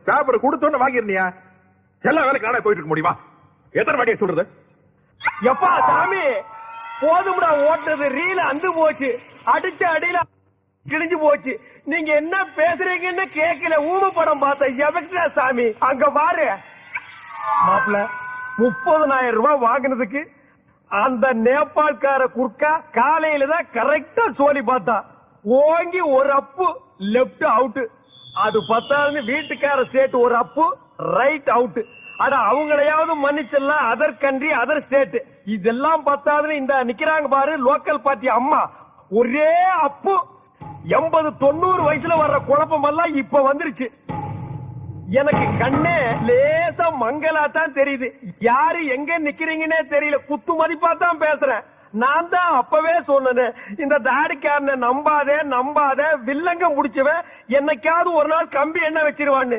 Paper கொடுத்தோன்னு வாங்கிருந்தியா? எல்லா வேலைக்கு நானே போயிட்டு இருக்க முடியுமா? எத்தனை வாட்டியை சொல்றது? எப்பா சாமி போதும்டா, ஓட்டுறது ரீல அந்து போச்சு, அடிச்ச அடியில கிழிஞ்சு போச்சு. நீங்க என்ன பேசுறீங்கன்னு கேட்கல. ஊம படம் பார்த்த எவக்டா சாமி அங்க பாரு. மாப்பிள 30,000 ரூபாய் வாங்கினதுக்கு அந்த நேபாள்கார குர்க்கா காலையில தான் கரெக்டா சோலி பார்த்தா. ஓங்கி ஒரு அப்பு லெப்ட் அவுட். அது பத்தாதுன்னு வீட்டுக்கார சேட்டு ஒரு அப்பு ரைட் அவுட். அட அவங்களையாவது மன்னிச்சிடலாம், அதர் கண்ட்ரி அதர் ஸ்டேட். இதெல்லாம் பத்தாதுன்னு இந்த நிக்கிறாங்க பாரு லோக்கல் பார்ட்டி அம்மா, ஒரே அப்பு. 80-90 வயசுல வர்ற குழப்பம் எல்லாம் இப்ப வந்துருச்சு. எனக்கு கண்ணே லேசா மங்களா தான் தெரியுது. யாரு எங்க நிக்கிறீங்கன்னே தெரியல. குத்து மதிப்பா தான் பேசுறேன். நான் தான் அப்பவே சொன்னேன், இந்த தாடிக்காரனை நம்பாதே நம்பாத, வில்லங்க முடிச்சவன் என்னைக்காவது ஒரு நாள் கம்பி என்ன வச்சிருவான்னு.